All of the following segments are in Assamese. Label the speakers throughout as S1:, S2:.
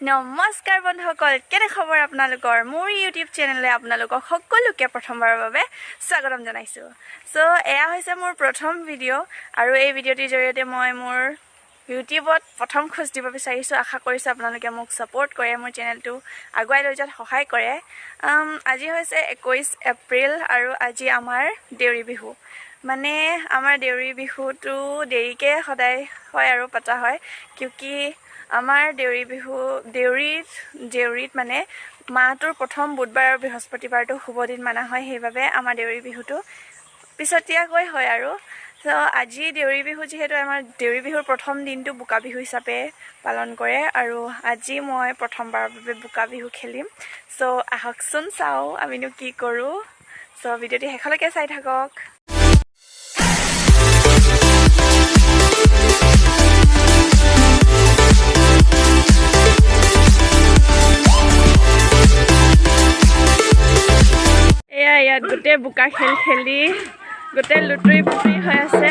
S1: নমস্কাৰ বন্ধুসকল, কেনে খবৰ আপোনালোকৰ? মোৰ ইউটিউব চেনেললৈ আপোনালোকক সকলোকে প্ৰথমবাৰৰ বাবে স্বাগতম জনাইছোঁ। সো এয়া হৈছে মোৰ প্ৰথম ভিডিঅ' আৰু এই ভিডিঅ'টিৰ জৰিয়তে মই মোৰ ইউটিউবত প্ৰথম খোজ দিব বিচাৰিছোঁ। আশা কৰিছোঁ আপোনালোকে মোক ছাপোৰ্ট কৰে, মোৰ চেনেলটো আগুৱাই লৈ যোৱাত সহায় কৰে। আজি হৈছে 21 এপ্ৰিল আৰু আজি আমাৰ দেউৰী বিহু। মানে আমাৰ দেউৰী বিহুটো দেৰিকৈ সদায় হয় আৰু পতা হয়, কিউকি আমাৰ দেউৰী বিহু দেউৰীত মানে মাহটোৰ প্ৰথম বুধবাৰ আৰু বৃহস্পতিবাৰটো শুভ দিন মানা হয়, সেইবাবে আমাৰ দেউৰী বিহুটো পিছতীয়াকৈ হয় আৰু তো আজি দেউৰী বিহু, যিহেতু আমাৰ দেউৰী বিহুৰ প্ৰথম দিনটো বোকা বিহু হিচাপে পালন কৰে আৰু আজি মই প্ৰথমবাৰৰ বাবে বোকা বিহু খেলিম। চ' আহকচোন চাওঁ আমিনো কি কৰোঁ। চ' ভিডিঅ'টি শেষলৈকে চাই থাকক। ইয়াত গোটেই বোকা খেলি গোটেই লুতুৰি পুতুৰি হৈ আছে।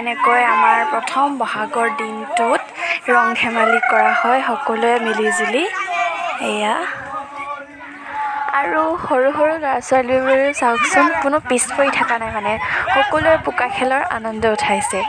S1: এনেকৈ আমাৰ প্ৰথম বহাগৰ দিনটোত ৰং ধেমালি কৰা হয় সকলোৱে মিলিজুলি। এয়া আৰু সৰু সৰু ল'ৰা ছোৱালীবোৰেও চাওকচোন, কোনো পিছ পৰি থকা নাই, মানে সকলোৱে বোকা খেলৰ আনন্দ উঠাইছে।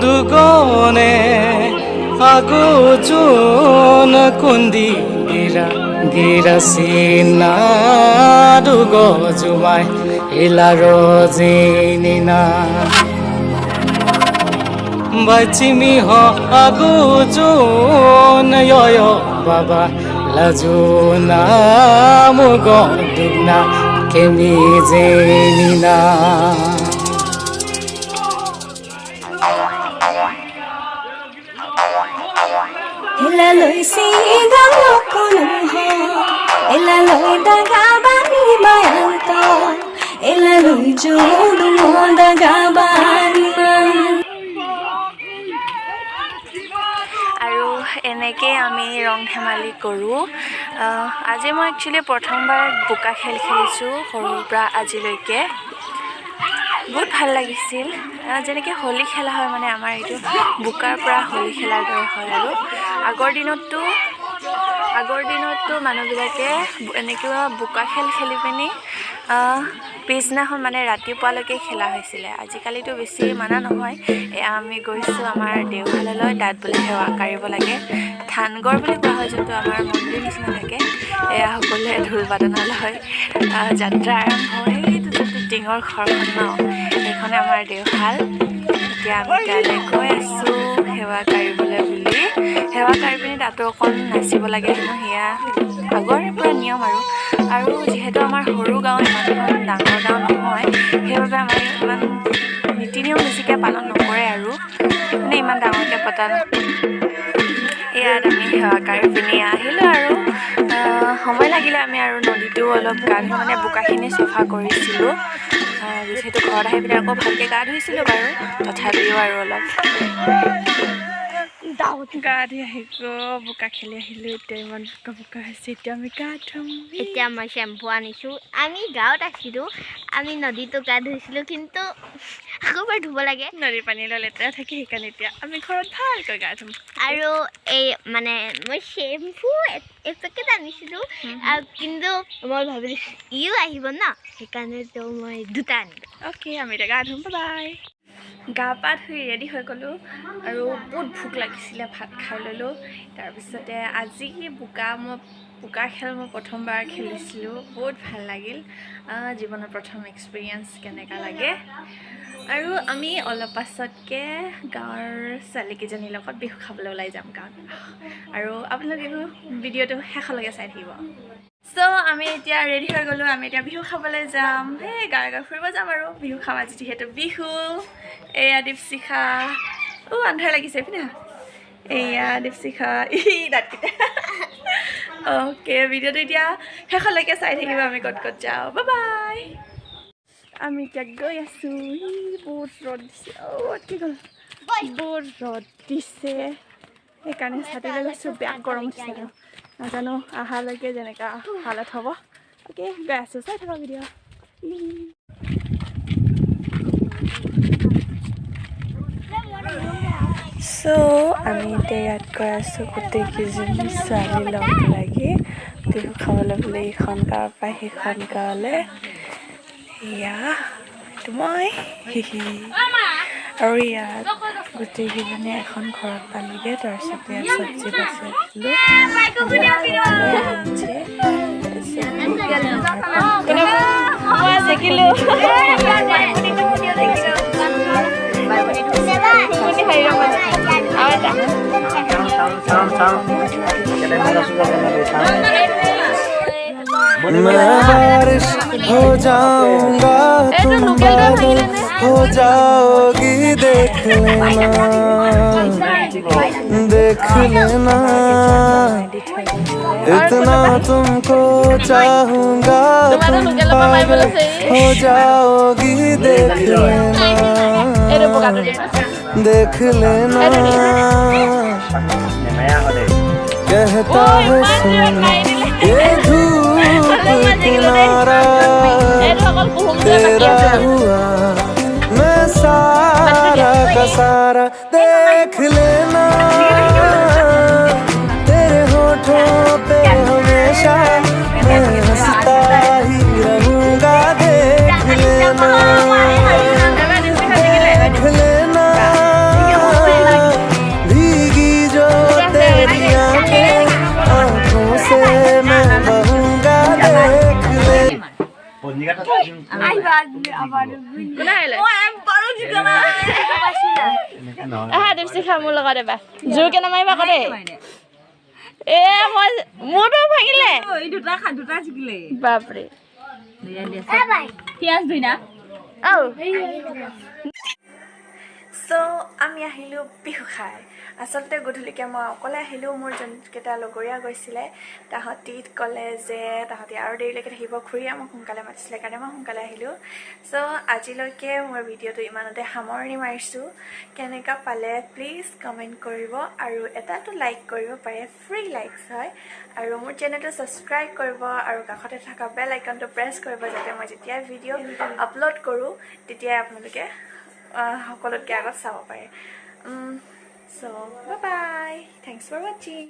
S2: দুগনে আগোচোন কুন্দি গিরাসিনা দুগো জুমাই ইলারো জিনিনা বাচিমি হ আগোচোন ইয়ো বাবা লাজুনা মুগো দুগনা কেমি জেনিনা
S3: Elaloi sigang lokonuho, elaloi dagabani mayanto, elaloi jodu dagabani man.
S1: আৰু এনেকৈ আমি ৰং ধেমালি কৰোঁ। আজি মই একচুৱেলি প্ৰথমবাৰ বোকা খেলিছোঁ সৰুৰ পৰা আজিলৈকে। বহুত ভাল লাগিছিল, যেনেকৈ হোলী খেলা হয়, মানে আমাৰ এইটো বোকাৰ পৰা হোলী খেলাৰ দৰে হয়। আৰু আগৰ দিনততো মানুহবিলাকে এনেকুৱা বোকা খেলি পিনি পিছদিনাখন মানে ৰাতিপুৱালৈকে খেলা হৈছিলে আজিকালিতো বেছি মানা নহয় এয়া আমি গৈছোঁ আমাৰ দেওশাললৈ তাত বোলে সেৱা কাঢ়িব লাগে ধানগড় বুলি কোৱা হয় যোনটো আমাৰ মন্দিৰ নিচিনা থাকে এয়া সকলোৱে ঢোল বাদনা লয় যাত্ৰা আৰম্ভ হয় সেইটো যোনটো টিঙৰ ঘৰখন ন সেইখনে আমাৰ দেওশাল এতিয়া আমি তালৈ গৈ আছোঁ সেৱা কাঢ়িবলৈ বুলি সেৱা কাঢ়ি পিনি তাতো অকণ নাচিব লাগে হেনো সেয়া আগৰে পৰা নিয়ম আৰু যিহেতু আমাৰ সৰু গাঁও ইমানখন ডাঙৰ গাঁও নহয় সেইবাবে আমাৰ ইমান নীতি নিয়ম বেছিকৈ পালন নকৰে আৰু মানে ইমান ডাঙৰকৈ পতা ইয়াত আমি সেৱা কাঢ়ি পিনি আহিলোঁ আৰু সময় লাগিলে আমি আৰু নদীটো অলপ গা ধুই মানে বোকাখিনি চফা কৰিছিলোঁ যিহেতু ঘৰত আহি পিনে আকৌ ভালকৈ গা ধুইছিলোঁ বাৰু তথাপিও আৰু অলপ গা ধুই আহিলোঁ বোকা খেলি আহিলোঁ এতিয়া ইমান বোকা হৈছে এতিয়া আমি গা ধুম
S4: এতিয়া মই শ্বেম্পু আনিছোঁ আমি গাঁৱত আছিলোঁ আমি নদীতো গা ধুইছিলোঁ কিন্তু আকৌ এবাৰ ধুব লাগে
S1: নদীৰ পানী লেতেৰা থাকে সেইকাৰণে এতিয়া আমি ঘৰত ভালকৈ গা ধুম
S4: আৰু এই মানে মই শ্বেম্পু এপেকেট আনিছিলোঁ কিন্তু মই ভাবিলোঁ ইও আহিব ন সেইকাৰণেতো মই দুটা আনিলোঁ
S1: অ'কে আমি এতিয়া গা ধুম বাই গা পা ধুই ৰেডি হৈ গ'লোঁ আৰু বহুত ভোক লাগিছিলে ভাত খাই ল'লোঁ তাৰপিছতে আজি বোকা খেল মই প্ৰথমবাৰ খেলিছিলোঁ বহুত ভাল লাগিল জীৱনৰ প্ৰথম এক্সপিৰিয়েঞ্চ কেনেকুৱা লাগে আৰু আমি অলপ পাছতকৈ গাঁৱৰ ছোৱালীকেইজনীৰ লগত বিহু খাবলৈ ওলাই যাম গাঁৱত আৰু আপোনালোকে ভিডিঅ'টো শেষলৈকে চাই থাকিব চ' আমি এতিয়া ৰেডি হৈ গ'লোঁ আমি এতিয়া বিহু খাবলৈ যাম সেই গাঁৱে ফুৰিব যাম আৰু বিহু খাম আজি যিহেতু বিহু এয়া দীপশিখা আন্ধাৰ লাগিছে পিনে এয়া দীপশিখা দাঁতকেইটা অ'কে ভিডিঅ'টো এতিয়া শেষলৈকে চাই থাকিব আমি ক'ত ক'ত যাওঁ বাই আমি এতিয়া গৈ আছোঁ বহুত ৰ'দ দিছে কি গ'ল বহুত ৰ'দ দিছে সেইকাৰণে ছাতি লৈ গৈছোঁ বেয়া গৰম উঠিছে আৰু নাজানো অহালৈকে যেনেকুৱা হালত হ'ব অ'কে গৈ আছোঁ চাই থকা ভিডিঅ' চ' আমি এতিয়া ইয়াত গৈ আছোঁ গোটেইকেইজনী ছোৱালী লগ লাগি বিহু খাবলৈ বুলি ইখন গাঁৱৰ পৰা সিখন গাঁৱলৈ এয়া মই আৰু ইয়াত গোটেইকেইজনী এখন ঘৰত পালোগৈ তাৰপিছতে চব্জি বাচি
S2: मैं बारिश हो जाऊंगा तुम बादल हो जाओगी देख लेना इतना तुमको चाहूंगा तुम पागल हो जाओगी देख लेना कहता है सुन ये धूप किनारा तेरा हुआ मैं सारा का सारा देख लेना तेरे होठों पे हमेशा मैं हंसता ही रहूंगा देख लेना भीगी जो तेरी आंखें आंखों से मैं बहूंगा देख लेना
S1: দীপশিখা মোৰ লগত এবাৰ জোৰকে নামাৰিবা আকৌ দেই মই মোৰতো ভাঙিলে বাপৰে চ' আমি আহিলোঁ বিহু খাই আচলতে গধূলিকৈ মই অকলে আহিলোঁ মোৰ যোনকেইটা লগৰীয়া গৈছিলে তাহাঁতি ক'লে যে তাহাঁতি আৰু দেৰিলৈকে থাকিব খুৰীয়ে মোক সোনকালে মাতিছিলে কাৰণে মই সোনকালে আহিলোঁ চ' আজিলৈকে মোৰ ভিডিঅ'টো ইমানতে সামৰণি মাৰিছোঁ কেনেকুৱা পালে প্লিজ কমেণ্ট কৰিব আৰু এটাটো লাইক কৰিব পাৰে ফ্ৰী লাইকছ হয় আৰু মোৰ চেনেলটো ছাবস্ক্ৰাইব কৰিব আৰু কাষতে থকা বেল আইকনটো প্ৰেছ কৰিব যাতে মই যেতিয়াই ভিডিঅ' আপলোড কৰোঁ তেতিয়াই আপোনালোকে সকলোতকৈ আগত চাব পাৰে So, bye-bye. Thanks for watching.